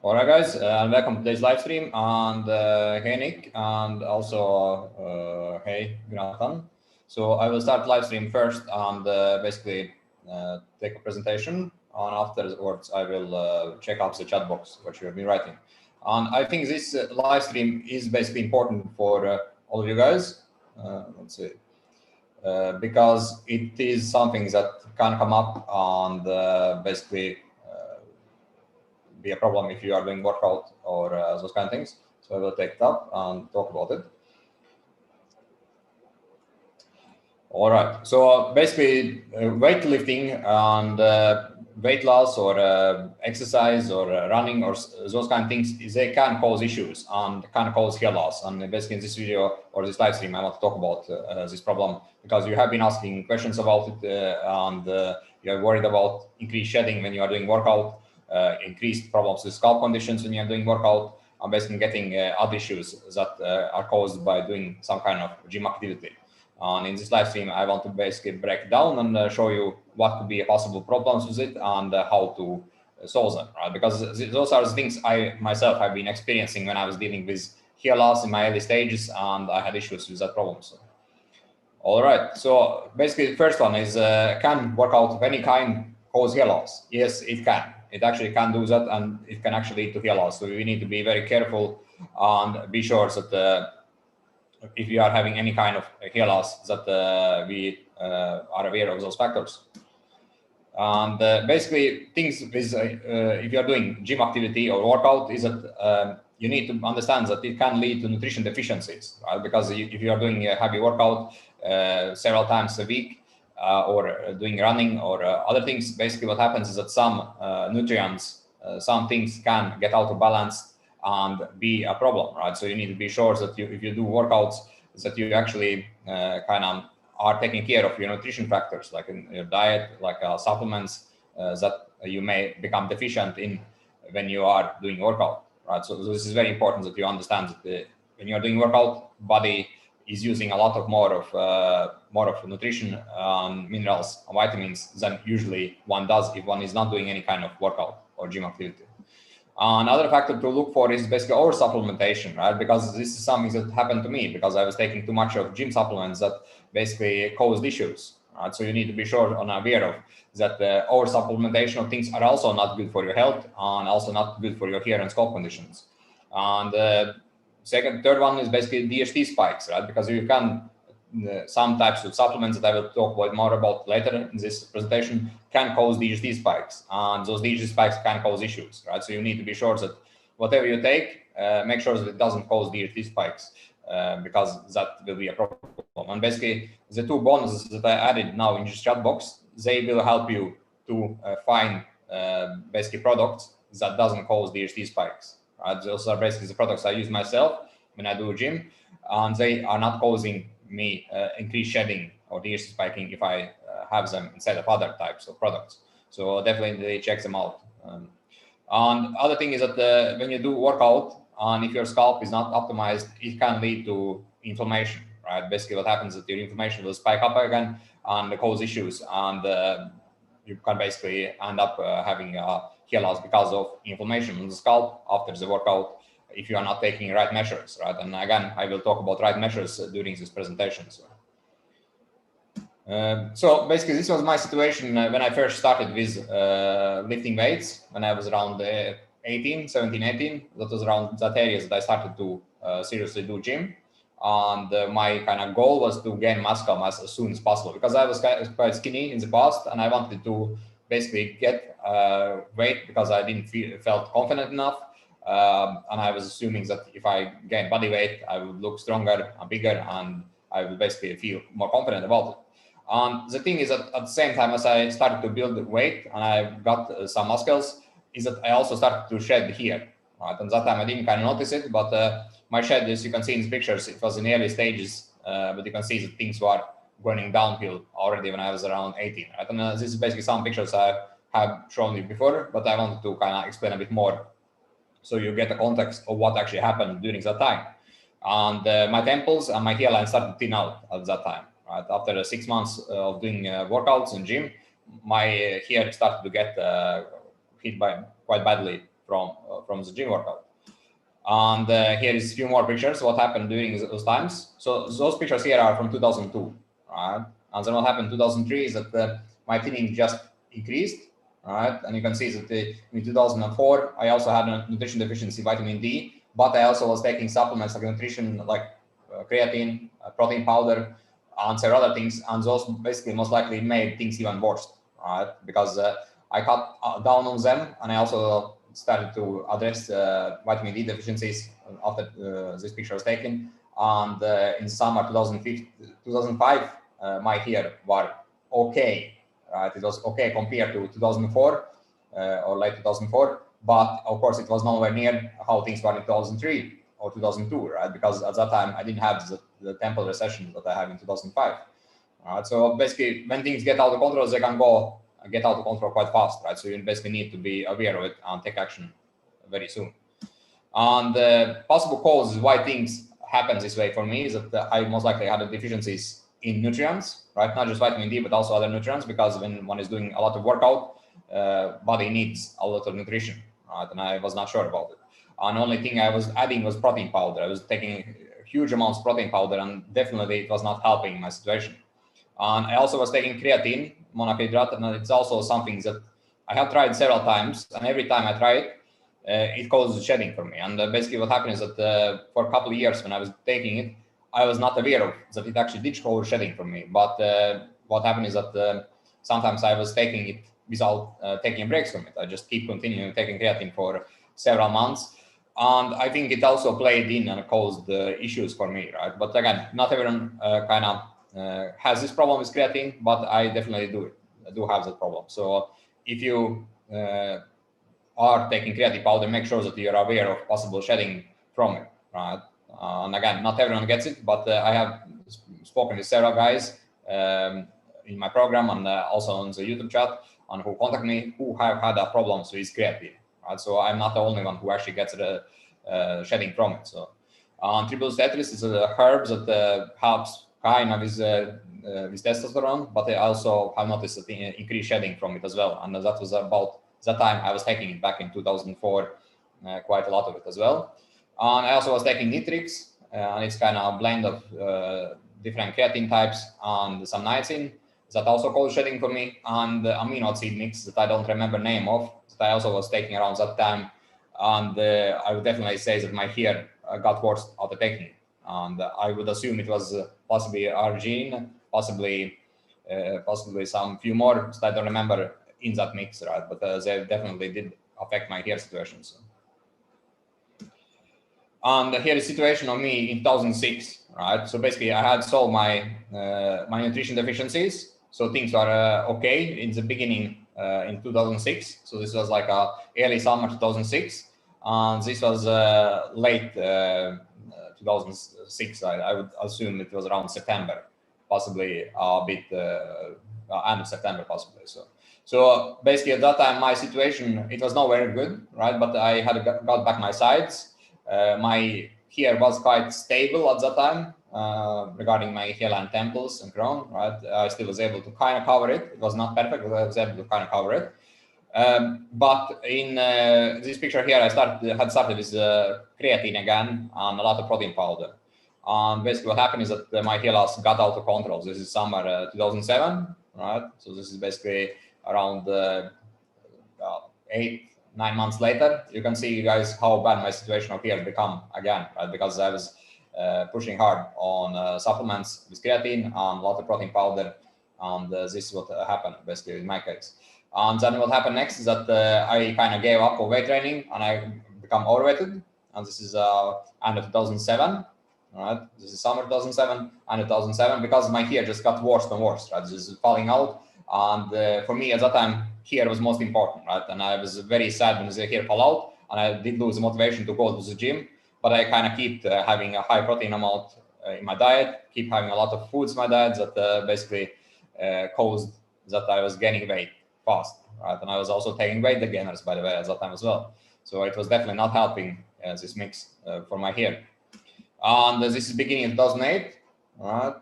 All right, guys, and welcome to today's live stream. And hey, Nick, and also hey, Jonathan. So I will start live stream first and basically take a presentation. And afterwards, I will check out the chat box, what you have been writing. And I think this live stream is basically important for all of you guys. Let's see. Because it is something that can come up and basically be a problem if you are doing workout or those kind of things. So I will take it up and talk about it. All right. So basically, weightlifting and weight loss or exercise or running or those kind of things, they can cause issues and can cause hair loss. And basically, in this video or this live stream, I want to talk about this problem because you have been asking questions about it and you are worried about increased shedding when you are doing workout. Increased problems with scalp conditions when you're doing workout, and basically getting other issues that are caused by doing some kind of gym activity. And in this live stream, I want to basically break down and show you what could be possible problems with it and how to solve them, right? Because those are the things I myself have been experiencing when I was dealing with hair loss in my early stages, and I had issues with that problem. So, all right. So basically, the first one is can workout of any kind cause hair loss? Yes, it can. It actually can do that, and it can actually lead to hair loss. So we need to be very careful and be sure that if you are having any kind of hair loss, that we are aware of those factors. And basically, things with if you are doing gym activity or workout, is that you need to understand that it can lead to nutrition deficiencies, right? Because if you are doing a heavy workout several times a week, or doing running or other things, basically what happens is that some nutrients, some things can get out of balance and be a problem, right? So you need to be sure that if you do workouts, that you actually kind of are taking care of your nutrition factors, like in your diet, like supplements that you may become deficient in when you are doing workout, right? So this is very important that you understand that when you're doing workout, body is using a lot of more of nutrition, minerals, and vitamins than usually one does if one is not doing any kind of workout or gym activity. Another factor to look for is basically over supplementation, right? Because this is something that happened to me because I was taking too much of gym supplements that basically caused issues, right? So you need to be sure and aware of that over supplementation of things are also not good for your health and also not good for your hair and scalp conditions. And third one is basically DHT spikes, right? Because you can some types of supplements that I will talk about more about later in this presentation can cause DHT spikes, and those DHT spikes can cause issues, right? So you need to be sure that whatever you take, make sure that it doesn't cause DHT spikes, because that will be a problem. And basically, the two bonuses that I added now in this chat box, they will help you to find basically products that doesn't cause DHT spikes, right? Those are basically the products I use myself when I do gym, and they are not causing me increased shedding or DHT spiking if I have them instead of other types of products. So definitely check them out. And other thing is that when you do workout and if your scalp is not optimized, it can lead to inflammation, right? Basically what happens is that your inflammation will spike up again and cause issues, and you can basically end up having hair loss because of inflammation on the scalp after the workout if you are not taking right measures, right? And again, I will talk about right measures during this presentation. So basically, this was my situation when I first started with lifting weights when I was around 17, 18. That was around that area that I started to seriously do gym. And my kind of goal was to gain muscle mass as soon as possible because I was quite skinny in the past and I wanted to basically get weight because I didn't felt confident enough. And I was assuming that if I gain body weight, I would look stronger and bigger and I would basically feel more confident about it. And the thing is that at the same time as I started to build weight and I got some muscles, is that I also started to shed hair. Right? And that time I didn't kind of notice it, but my shed, as you can see in the pictures, it was in early stages, but you can see that things were going downhill already when I was around 18. Right? And this is basically some pictures I have shown you before, but I wanted to kind of explain a bit more so you get the context of what actually happened during that time. And my temples and my hairline started to thin out at that time. Right? After 6 months of doing workouts in gym, my hair started to get hit by quite badly from the gym workout. And here is a few more pictures. What happened during those times? So those pictures here are from 2002, right? And then what happened in 2003 is that my thinning just increased, right? And you can see that in 2004 I also had a nutrition deficiency, vitamin D, but I also was taking supplements like nutrition, like creatine, protein powder, and several other things, and those basically most likely made things even worse, right? Because I cut down on them, and I also started to address vitamin D deficiencies after this picture was taken. And in summer 2005, my hair were okay, right? It was okay compared to 2004 or late 2004, but of course it was nowhere near how things were in 2003 or 2002, right? Because at that time I didn't have the temple recession that I have in 2005. Right? So basically, when things get out of control, they can get out of control quite fast, right? So you basically need to be aware of it and take action very soon. And the possible causes why things happen this way for me is that I most likely had deficiencies in nutrients, right? Not just vitamin D, but also other nutrients, because when one is doing a lot of workout, body needs a lot of nutrition, right? And I was not sure about it. And the only thing I was adding was protein powder. I was taking huge amounts of protein powder, and definitely it was not helping my situation. And I also was taking creatine, monohydrate, and it's also something that I have tried several times, and every time I try it, it causes shedding for me. And basically what happened is that for a couple of years when I was taking it, I was not aware of that it actually did cause shedding for me. But what happened is that sometimes I was taking it without taking breaks from it. I just keep continuing taking creatine for several months. And I think it also played in and caused issues for me, right? But again, not everyone kind of has this problem with creatine, but I definitely do have that problem. So if you are taking creatine powder, make sure that you're aware of possible shedding from it, right? And again, not everyone gets it, but I have spoken with several guys in my program and also on the YouTube chat, and who contact me who have had problems with creatine, right? So I'm not the only one who actually gets the shedding from it. So triple tetris is a herb that helps kind of with testosterone, but I also have noticed that increased shedding from it as well. And that was about that time I was taking it back in 2004, quite a lot of it as well. And I also was taking nitrix, and it's kind of a blend of different creatine types and some niacin that also caused shedding for me, and the amino acid mix that I don't remember name of that I also was taking around that time. And I would definitely say that my hair got worse after taking it. And I would assume it was possibly arginine, possibly some few more that I don't remember in that mix, right? But they definitely did affect my hair situation. So. And here is the situation of me in 2006, right? So basically I had solved my nutrition deficiencies. So things were okay in the beginning in 2006. So this was like early summer 2006. And this was late 2006. I would assume it was around September, possibly a bit end of September, possibly. So basically at that time, my situation, it was not very good, right? But I had got back my sides. My hair was quite stable at that time regarding my hairline, temples, and crown, right? I still was able to kind of cover it. It was not perfect, but I was able to kind of cover it. But in this picture here, I had started with creatine again and a lot of protein powder. And basically what happened is that my hair loss got out of control. This is summer 2007, right? So this is basically around 8-9 months later. You can see, guys, how bad my situation of hair become again, right? Because I was pushing hard on supplements with creatine and a lot of protein powder. And this is what happened basically in my case. And then what happened next is that I kind of gave up on weight training and I become overweighted. And this is end of 2007, right? This is summer 2007, end of 2007, because my hair just got worse and worse, right? This is falling out. And for me at that time, hair was most important, right? And I was very sad when the hair fell out, and I did lose the motivation to go to the gym. But I kind of keep having a high protein amount in my diet, keep having a lot of foods in my diet that basically caused that I was gaining weight fast, right? And I was also taking weight gainers, by the way, at that time as well. So it was definitely not helping this mix for my hair. And this is beginning in 2008, right?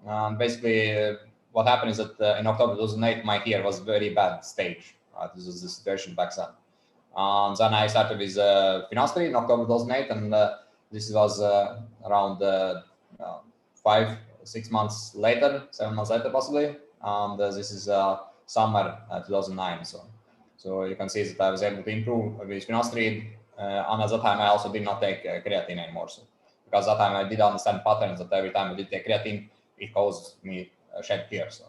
And basically what happened is that in October 2008, my hair was very bad stage, right? This was the situation back then. And then I started with finasteride in October 2008, and this was around 5-6 months later, 7 months later possibly, and this is summer 2009. So you can see that I was able to improve with finasteride, and at that time I also did not take creatine anymore. So because that time I did understand patterns that every time I did take creatine, it caused me shed hair. So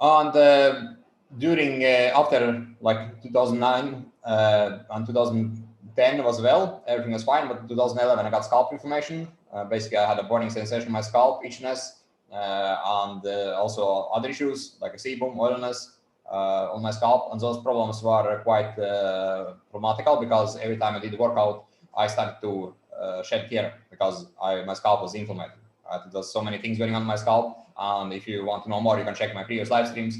and during after like 2009 and 2010 was well, everything was fine, but 2011 I got scalp inflammation. Basically I had a burning sensation in my scalp, itchiness, and also other issues like a sebum, oiliness on my scalp, and those problems were quite problematical because every time I did workout I started to shed hair because my scalp was inflamed. There's so many things going on my scalp, and if you want to know more, you can check my previous live streams.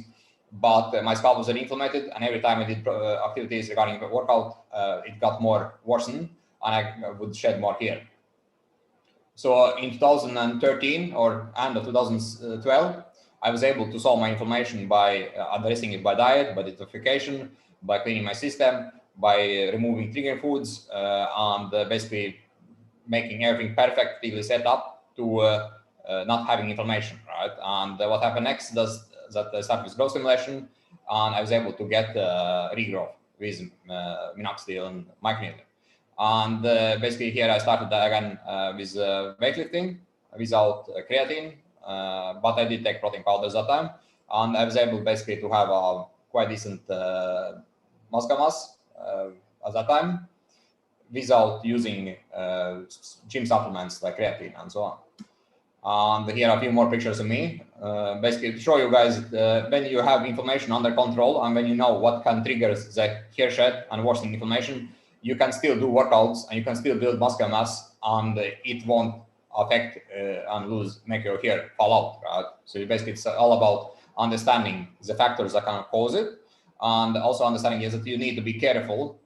But my scalp was very inflamed, and every time I did activities regarding the workout, it got more worsened, and I would shed more hair. So in 2013 or end of 2012, I was able to solve my inflammation by addressing it by diet, by detoxification, by cleaning my system, by removing trigger foods, and basically making everything perfectly set up to not having inflammation, right? And what happened next is that I started with growth stimulation, and I was able to get regrowth with minoxidil and microneedling. And basically here I started again with weightlifting without creatine, but I did take protein powders that time, and I was able basically to have a quite decent muscle mass at that time without using gym supplements like creatine and so on. And here are a few more pictures of me, basically to show you guys when you have inflammation under control and when you know what can trigger the hair shed and worsening inflammation, you can still do workouts and you can still build muscle mass, and it won't affect and make your hair fall out, right? So basically it's all about understanding the factors that can cause it, and also understanding is that you need to be careful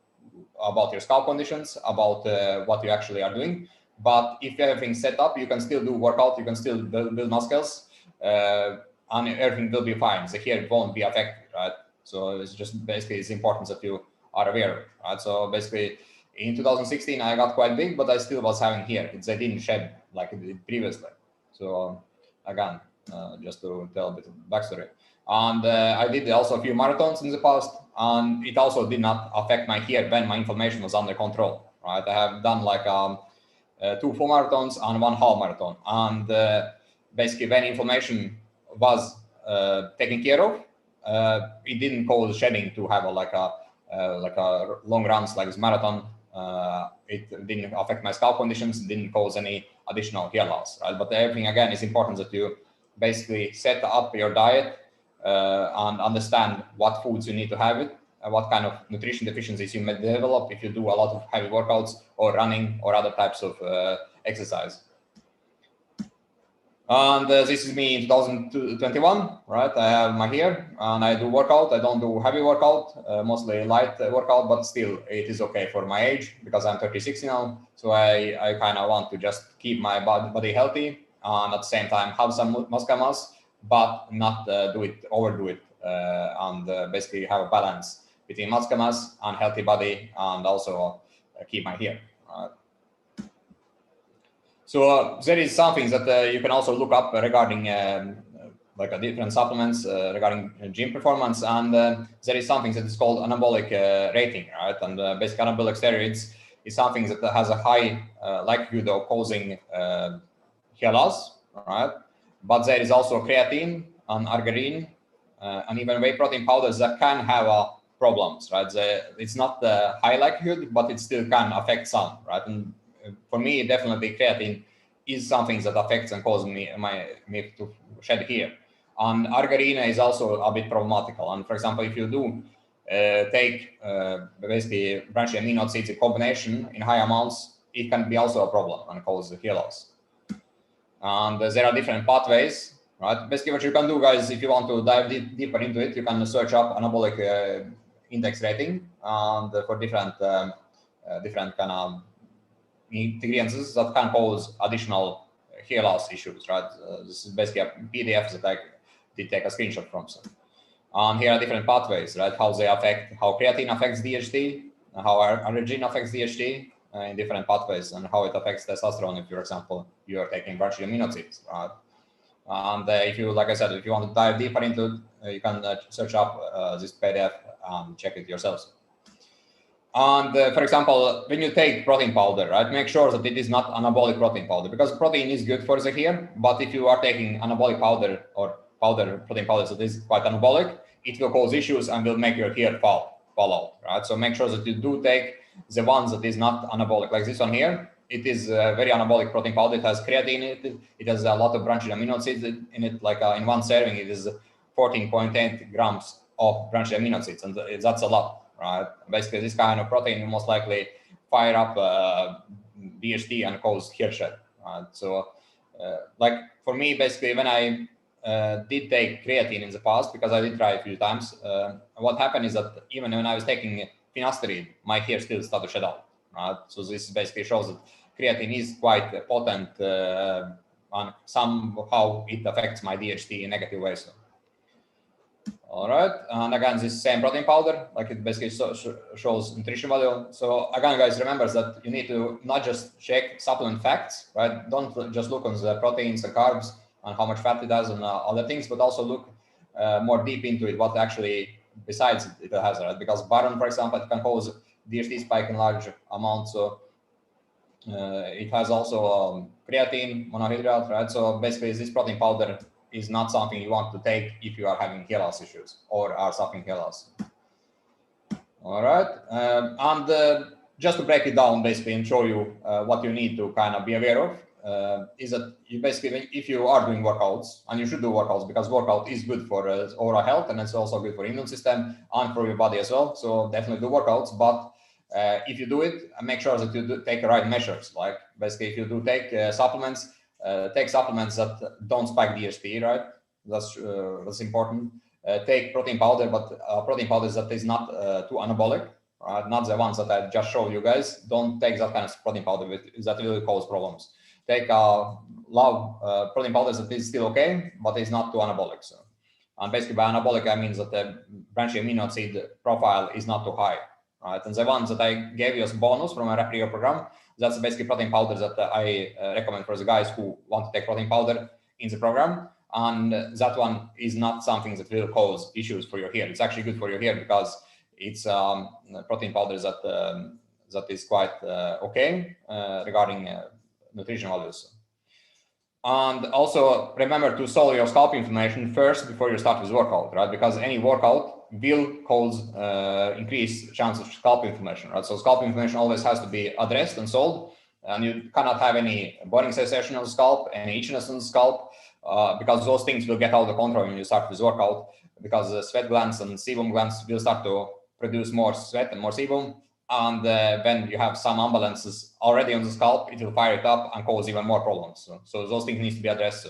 about your scalp conditions, about what you actually are doing. But if everything's set up, you can still do workout, you can still build muscles, and everything will be fine. The hair won't be affected, right? So it's just basically it's important that you are aware, right? So basically in 2016, I got quite big, but I still was having hair. I didn't shed like it did previously. So again, just to tell a bit of backstory. And I did also a few marathons in the past, and it also did not affect my hair when my inflammation was under control, right? I have done like 2 full marathons and 1 half marathon, and basically when inflammation was taken care of, it didn't cause shedding to have like a long runs like this marathon. It didn't affect my scalp conditions, didn't cause any additional hair loss, right? But everything again is important that you basically set up your diet and understand what foods you need to have it, what kind of nutrition deficiencies you may develop if you do a lot of heavy workouts or running or other types of exercise. And this is me in 2021, right? I have my hair and I do workout. I don't do heavy workout, mostly light workout, but still it is okay for my age because I'm 36 now. So I kind of want to just keep my body healthy and at the same time have some muscle mass, but not overdo it, and basically have a balance between muscle mass and healthy body, and also keep my hair. So there is some things that you can also look up regarding like different supplements regarding gym performance, and there is something that is called anabolic rating, right? And basically anabolic steroids is something that has a high likelihood of causing hair loss, right? But there is also creatine and arginine and even whey protein powders that can have problems, right? It's not the high likelihood, but it still can affect some, right? And for me, definitely creatine is something that affects and causes me to shed hair. And arginine is also a bit problematical. And for example, if you do take basically branched amino acids in combination in high amounts, it can be also a problem and cause hair loss. And there are different pathways, right? Basically, what you can do, guys, if you want to dive deeper into it, you can search up anabolic index rating, and for different kind of ingredients that can cause additional hair loss issues, right? This is basically a PDF that I did take a screenshot from. So. And here are different pathways, right? How creatine affects DHT, how arginine affects DHT in different pathways, and how it affects testosterone if, for example, you are taking branched amino acids, right? And if you, like I said, if you want to dive deeper into it, you can search up this PDF and check it yourselves. And for example, when you take protein powder, right, make sure that it is not anabolic protein powder, because protein is good for the hair. But if you are taking anabolic powder or protein powder that is quite anabolic, it will cause issues and will make your hair fall out, right? So make sure that you do take the ones that is not anabolic, like this one here. It is a very anabolic protein powder. It has creatine in it. It has a lot of branched amino acids in it. Like in one serving, it is 14.8 grams of branched amino acids, and that's a lot. Right? Basically, this kind of protein will most likely fire up DHT and cause hair shed. Right? So, like for me, basically, when I did take creatine in the past, because I did try a few times, what happened is that even when I was taking finasteride, my hair still started to shed out. Right? So this basically shows that creatine is quite potent, and somehow it affects my DHT in negative ways. All right, and again, this same protein powder, like it basically shows nutrition value. So again, guys, remember that you need to not just check supplement facts, right? Don't just look on the proteins and carbs and how much fat it has and other things, but also look more deep into it, what actually besides it has, right? Because boron, for example, it can cause DHT spike in large amounts. So it has also creatine, monohydrate, right? So basically, this protein powder is not something you want to take if you are having hair loss issues or are suffering hair loss. All right, and just to break it down basically and show you what you need to kind of be aware of is that you basically, if you are doing workouts, and you should do workouts because workout is good for overall health, and it's also good for immune system and for your body as well. So definitely do workouts, but if you do it, make sure that you do take the right measures. Like basically, if you do take supplements, take supplements that don't spike DHT, right? That's important. Take protein powder, but protein powders that is not too anabolic, right? Not the ones that I just showed you guys. Don't take that kind of protein powder that will cause problems. Take protein powders that is still okay, but it's not too anabolic. So, and basically by anabolic, I mean that the branched amino acid profile is not too high, right? And the ones that I gave you as bonus from a Rapid program, that's basically protein powders that I recommend for the guys who want to take protein powder in the program. And that one is not something that will cause issues for your hair. It's actually good for your hair because it's protein powders that is quite okay regarding nutrition values. And also remember to solve your scalp inflammation first before you start with workout, right? Because any workout will cause increased chance of scalp inflammation, right? So scalp inflammation always has to be addressed and solved, and you cannot have any burning sensation on the scalp, any itchiness on the scalp, because those things will get out of control when you start this workout, because the sweat glands and sebum glands will start to produce more sweat and more sebum. And when you have some imbalances already on the scalp, it will fire it up and cause even more problems. So those things need to be addressed.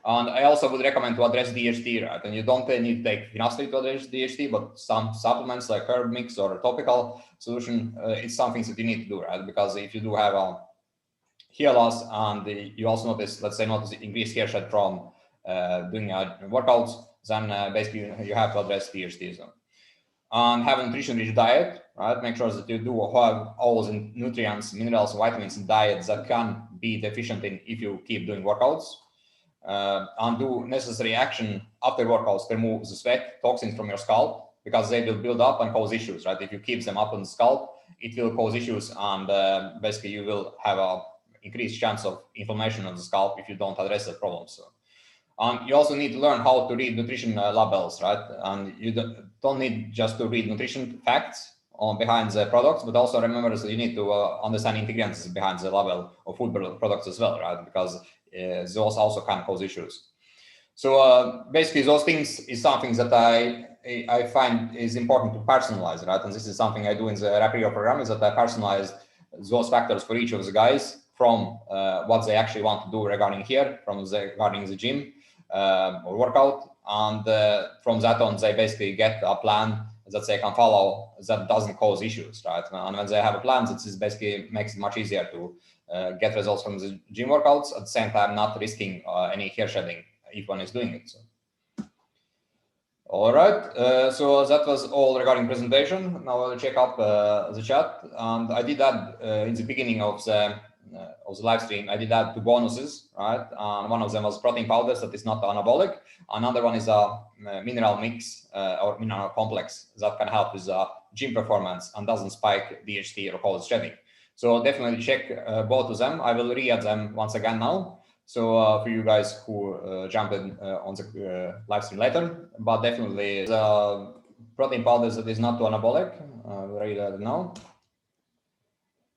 And I also would recommend to address DHT, right? And you don't need to take finasteride to address DHT, but some supplements like herb mix or a topical solution, it's something that you need to do, right? Because if you do have a hair loss and you also notice increased hair shed from doing workouts, then basically you have to address DHT. And have a nutrition-rich diet, right? Make sure that you do have all the nutrients, minerals, vitamins in diet that can be deficient in if you keep doing workouts. And do necessary action after workouts to remove the sweat, toxins from your scalp, because they will build up and cause issues, right? If you keep them up on the scalp, it will cause issues, and basically you will have a increased chance of inflammation on the scalp if you don't address the problem. So, you also need to learn how to read nutrition labels, right? And you don't need just to read nutrition facts behind the products, but also remember that you need to understand ingredients behind the label of food products as well, right? Because those also can cause issues. So basically, those things is something that I find is important to personalize, right? And this is something I do in the Rapid program, is that I personalize those factors for each of the guys from what they actually want to do regarding hair, regarding the gym or workout, and from that on, they basically get a plan that they can follow that doesn't cause issues, right? And when they have a plan, that is basically makes it much easier to get results from the gym workouts at the same time, not risking any hair shedding if one is doing it. So. All right, so that was all regarding presentation. Now I'll check up the chat, and I did that in the beginning of the live stream. I did add 2 bonuses, right? And one of them was protein powders that is not anabolic. Another one is a mineral mix or mineral complex that can help with gym performance and doesn't spike DHT or cause shedding. So definitely check both of them. I will re-add them once again now. So for you guys who jump in on the live stream later, but definitely the protein powders that is not too anabolic, read that now.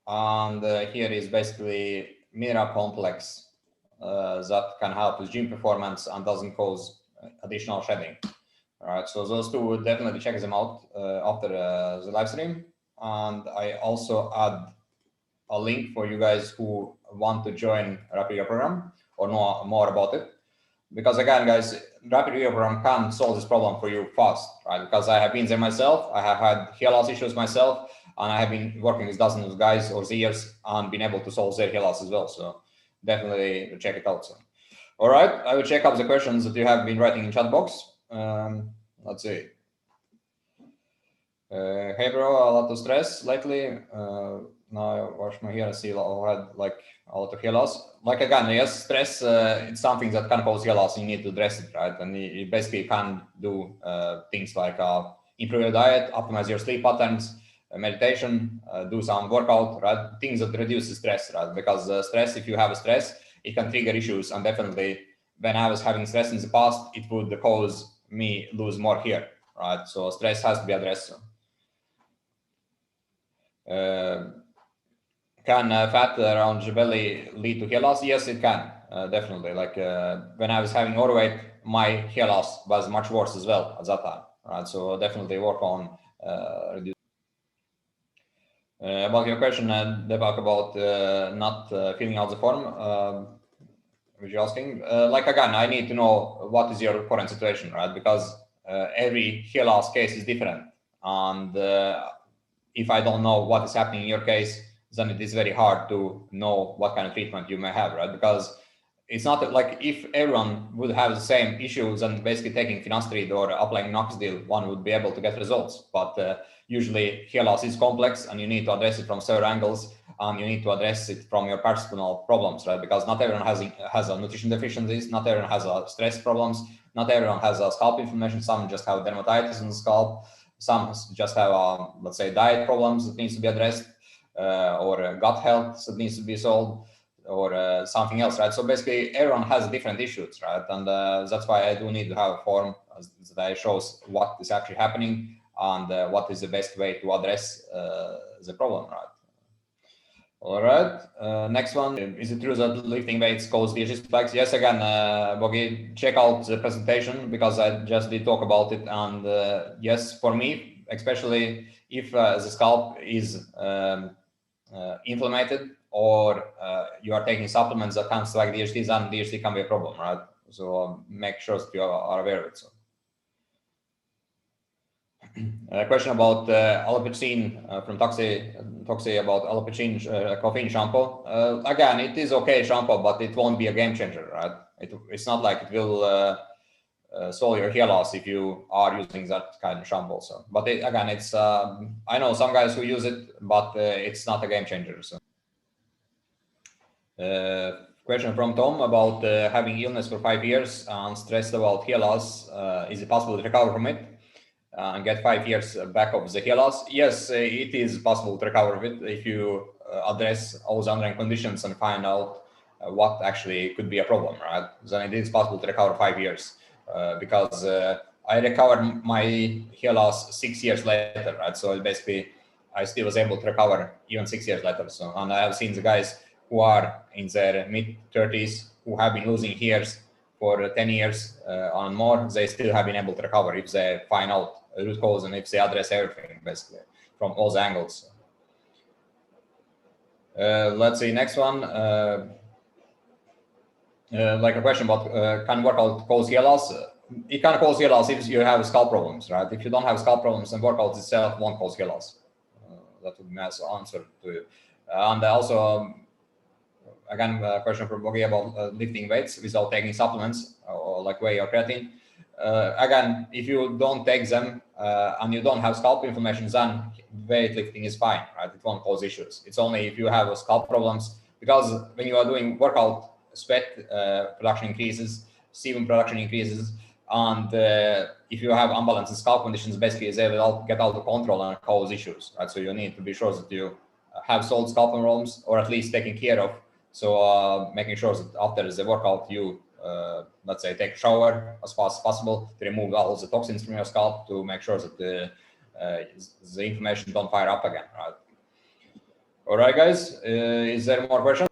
And here is basically mineral complex that can help with gym performance and doesn't cause additional shedding. All right, so those two, definitely check them out after the live stream. And I also add a link for you guys who want to join Rapid Rehab program or know more about it. Because again, guys, Rapid Rehab program can solve this problem for you fast, right? Because I have been there myself. I have had hair loss issues myself, and I have been working with dozens of guys over the years and been able to solve their hair loss as well. So definitely check it out. So, all right, I will check up the questions that you have been writing in chat box. Let's see. Hey bro, a lot of stress lately. Now I wash my hair. I see I had like a lot of hair loss. Like again, yes, stress. It's something that can cause hair loss. You need to address it, right? And you basically can do things like improve your diet, optimize your sleep patterns, meditation, do some workout, right? Things that reduce the stress, right? Because stress, if you have a stress, it can trigger issues. And definitely, when I was having stress in the past, it would cause me lose more hair, right? So stress has to be addressed. Can fat around the belly lead to hair loss? Yes, it can, definitely. Like when I was having overweight, my hair loss was much worse as well at that time, right? So definitely work on reduce. About your question, Deepak, about not filling out the form, which you're asking. Like again, I need to know what is your current situation, right? Because every hair loss case is different, and if I don't know what is happening in your case, then it is very hard to know what kind of treatment you may have, right? Because it's not like if everyone would have the same issues and basically taking finasteride or applying minoxidil, one would be able to get results. But usually hair loss is complex and you need to address it from several angles, and you need to address it from your personal problems, right? Because not everyone has a nutrition deficiencies, not everyone has a stress problems, not everyone has a scalp inflammation, some just have dermatitis on the scalp, some just have, let's say, diet problems that needs to be addressed, or gut health that needs to be solved, or something else, right? So basically, everyone has different issues, right? And that's why I do need to have a form that shows what is actually happening and what is the best way to address the problem, right? All right. Next one. Is it true that lifting weights cause DHT spikes? Yes, again, Bogi, check out the presentation because I just did talk about it. And yes, for me, especially if the scalp is inflamed or you are taking supplements that can spike DHT, then DHT can be a problem, right? So make sure that you are aware of it. So. A question about allopurinol from Toxi about allopurinol caffeine shampoo. Again, it is okay shampoo, but it won't be a game changer, right? It's not like it will solve your hair loss if you are using that kind of shampoo. So, but again, it's I know some guys who use it, but it's not a game changer. So, question from Tom about having illness for 5 years and stressed about hair loss. Is it possible to recover from it? And get 5 years back of the hair loss? Yes, it is possible to recover with it if you address all the underlying conditions and find out what actually could be a problem, right? Then it is possible to recover 5 years because I recovered my hair loss 6 years later, right? So basically, I still was able to recover even 6 years later. So, and I have seen the guys who are in their mid-30s who have been losing hairs for 10 years and more, they still have been able to recover if they find out root cause and if they address everything basically from all the angles. Let's see, next one. Like a question about can workout cause hair loss? It can cause hair loss if you have scalp problems, right? If you don't have scalp problems, then workout itself won't cause hair loss. That would be my answer to you. And also, again, a question from Bogi about lifting weights without taking supplements or like whey or creatine. again, if you don't take them and you don't have scalp inflammation, then weightlifting is fine, right? It won't cause issues. It's only if you have scalp problems, because when you are doing workout, sweat production increases, sebum production increases, and if you have unbalanced scalp conditions, basically they will get out of control and cause issues, right? So you need to be sure that you have solved scalp problems, or at least taken care of. So making sure that after the workout you let's say take a shower as fast as possible to remove all the toxins from your scalp, to make sure that the inflammation don't fire up again, right? All right, guys, is there more questions?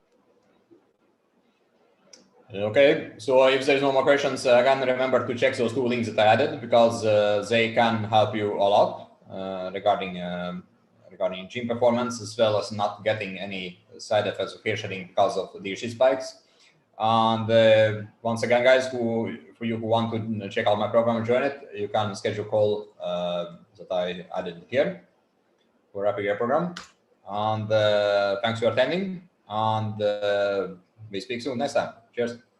Okay, so if there's no more questions, again, remember to check those 2 links that I added, because they can help you a lot regarding gym performance, as well as not getting any side effects of hair shedding because of the DHT spikes. And once again, guys, for you who want to check out my program and join it, you can schedule a call that I added here for Rapid Gear program. And thanks for attending, and we speak soon next time. Cheers.